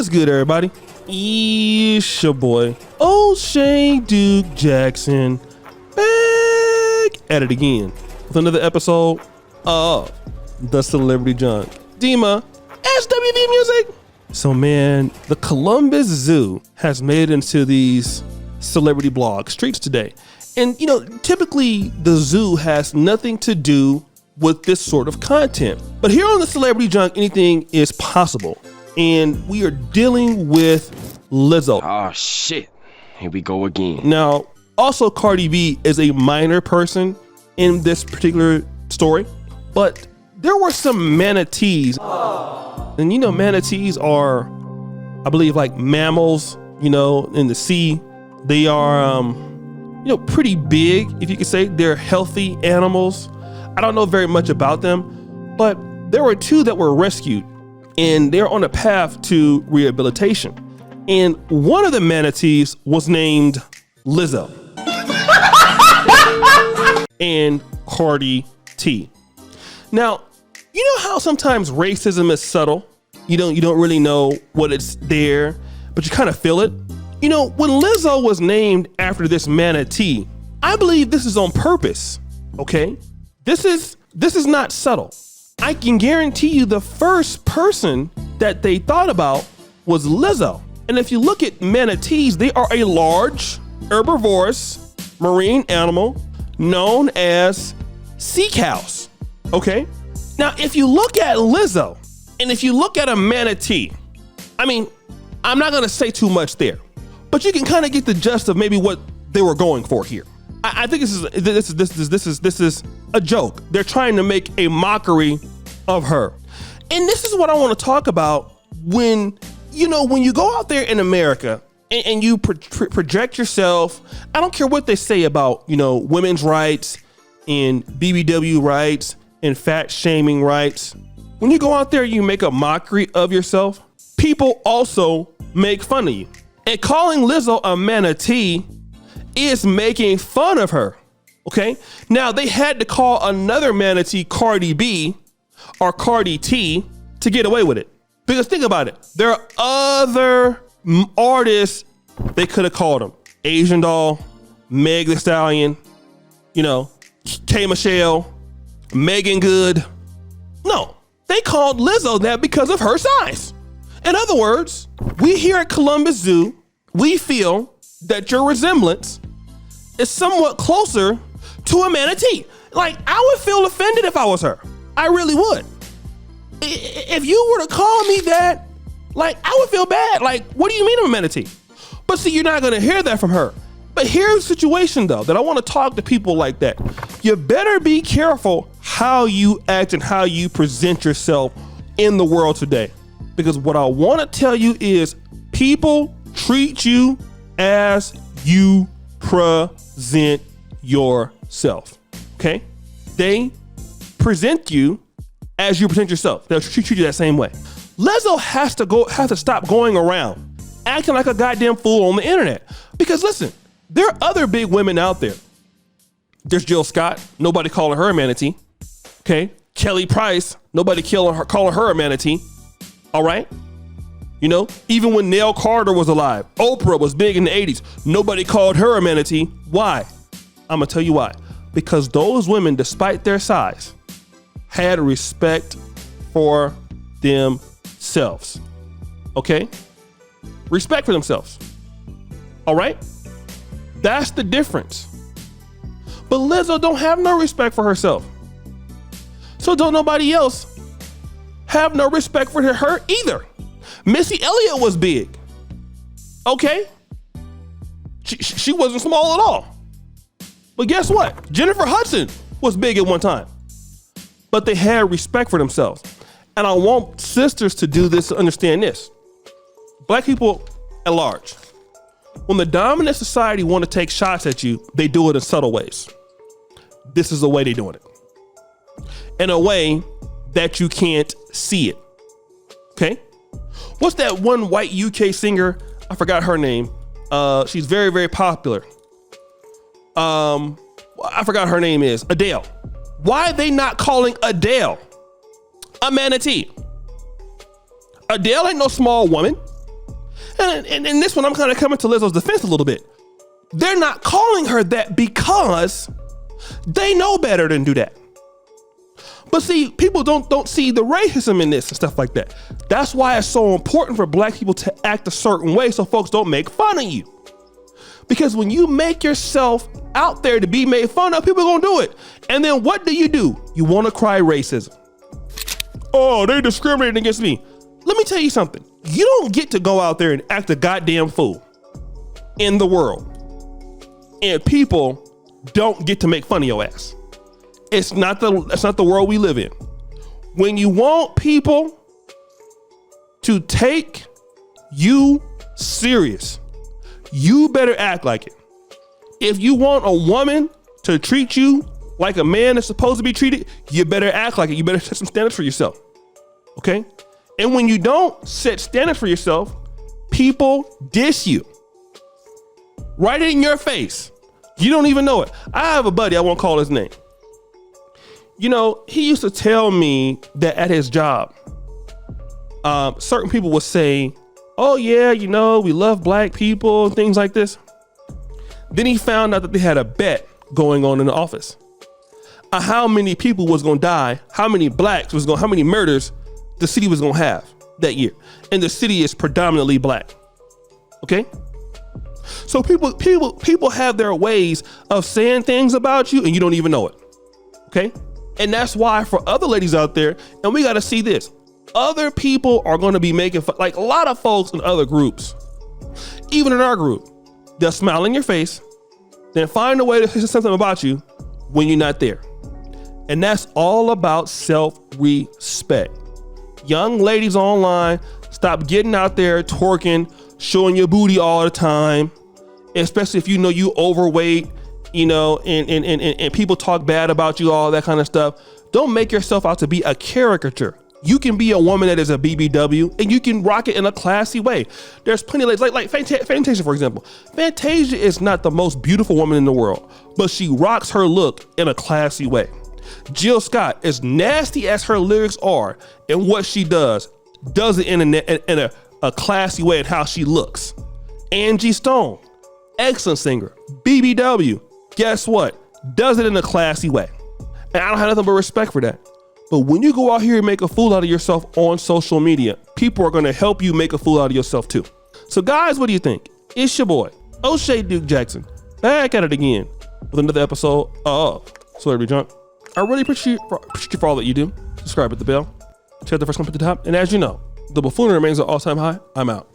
What's good, everybody? It's your boy, O'Shea Duke Jackson, back at it again with another episode of The Celebrity Junk. Dima, SWV Music. So man, the Columbus Zoo has made it into these celebrity blog streets today. And you know, typically the zoo has nothing to do with this sort of content. But here on The Celebrity Junk, anything is possible. And we are dealing with Lizzo. Oh shit, here we go again. Now, also Cardi B is a minor person in this particular story, but there were some manatees. And you know, manatees are, I believe, like mammals, you know, in the sea. They are, you know, pretty big, if you could say. They're healthy animals. I don't know very much about them, but there were two that were rescued and they're on a path to rehabilitation. And one of the manatees was named Lizzo and Cardi-Tee. Now, you know how sometimes racism is subtle? You don't really know what it's there, but you kind of feel it. You know, when Lizzo was named after this manatee, I believe this is on purpose, okay? This is not subtle. I can guarantee you the first person that they thought about was Lizzo. And if you look at manatees, they are a large, herbivorous marine animal known as sea cows, okay? Now, if you look at Lizzo and if you look at a manatee, I mean, I'm not gonna say too much there, but you can kind of get the gist of maybe what they were going for here. I think this is a joke. They're trying to make a mockery of her. And this is what I want to talk about when you go out there in America and you project yourself. I don't care what they say about, you know, women's rights and BBW rights and fat shaming rights. When you go out there, you make a mockery of yourself. People also make fun of you. And calling Lizzo a manatee is making fun of her, okay? Now, they had to call another manatee Cardi B or Cardi-Tee to get away with it. Because think about it. There are other artists they could have called them. Asian Doll, Meg Thee Stallion, you know, K Michelle, Megan Good. No, they called Lizzo that because of her size. In other words, we here at Columbus Zoo, we feel that your resemblance is somewhat closer to a manatee. Like, I would feel offended if I was her. I really would. If you were to call me that, like, I would feel bad. Like, what do you mean I'm a manatee? But see, you're not gonna hear that from her. But here's the situation though, that I wanna talk to people like that. You better be careful how you act and how you present yourself in the world today. Because what I wanna tell you is people treat you as you present yourself, okay? They present you as you present yourself. They'll treat you that same way. Lizzo has to stop going around acting like a goddamn fool on the internet. Because listen, there are other big women out there. There's Jill Scott, nobody calling her a manatee, okay? Kelly Price, nobody calling her a manatee, all right? You know, even when Nell Carter was alive, Oprah was big in the 80s. Nobody called her a manatee. Why? I'm gonna tell you why. Because those women, despite their size, had respect for themselves. Okay? Respect for themselves. All right? That's the difference. But Lizzo don't have no respect for herself. So don't nobody else have no respect for her either. Missy Elliott was big, okay? She wasn't small at all. But guess what? Jennifer Hudson was big at one time. But they had respect for themselves. And I want sisters to do this, to understand this. Black people at large, when the dominant society want to take shots at you, they do it in subtle ways. This is the way they're doing it. In a way that you can't see it, okay? What's that one white UK singer? I forgot her name. She's very, very popular. I forgot her name is Adele. Why are they not calling Adele a manatee? Adele ain't no small woman. And this one, I'm kind of coming to Lizzo's defense a little bit. They're not calling her that because they know better than do that. But see, people don't see the racism in this and stuff like that. That's why it's so important for black people to act a certain way so folks don't make fun of you. Because when you make yourself out there to be made fun of, people are gonna do it. And then what do? You wanna cry racism. Oh, they discriminating against me. Let me tell you something. You don't get to go out there and act a goddamn fool in the world. And people don't get to make fun of your ass. It's not the world we live in. When you want people to take you serious, you better act like it. If you want a woman to treat you like a man is supposed to be treated, you better act like it. You better set some standards for yourself. Okay? And when you don't set standards for yourself, people diss you. Right in your face. You don't even know it. I have a buddy, I won't call his name. You know, he used to tell me that at his job, certain people would say, oh yeah, you know, we love black people and things like this. Then he found out that they had a bet going on in the office. How many people was gonna die, how many murders the city was gonna have that year. And the city is predominantly black. Okay? So people have their ways of saying things about you and you don't even know it. Okay? And that's why for other ladies out there, and we gotta see this, other people are gonna be making fun, like a lot of folks in other groups, even in our group, they'll smile in your face, then find a way to say something about you when you're not there. And that's all about self-respect. Young ladies online, stop getting out there twerking, showing your booty all the time, especially if you know you overweight, you know, and people talk bad about you, all that kind of stuff. Don't make yourself out to be a caricature. You can be a woman that is a BBW and you can rock it in a classy way. There's plenty of ladies, like Fantasia, for example. Fantasia is not the most beautiful woman in the world, but she rocks her look in a classy way. Jill Scott, as nasty as her lyrics are and what she does it in a classy way in how she looks. Angie Stone, excellent singer. BBW, guess what? Does it in a classy way. And I don't have nothing but respect for that. But when you go out here and make a fool out of yourself on social media, people are gonna help you make a fool out of yourself too. So guys, what do you think? It's your boy, O'Shea Duke Jackson, back at it again with another episode of Celebrity Junk. I really appreciate you for all that you do. Subscribe at the bell. Check the first comment at the top. And as you know, the buffoonery remains at all-time high. I'm out.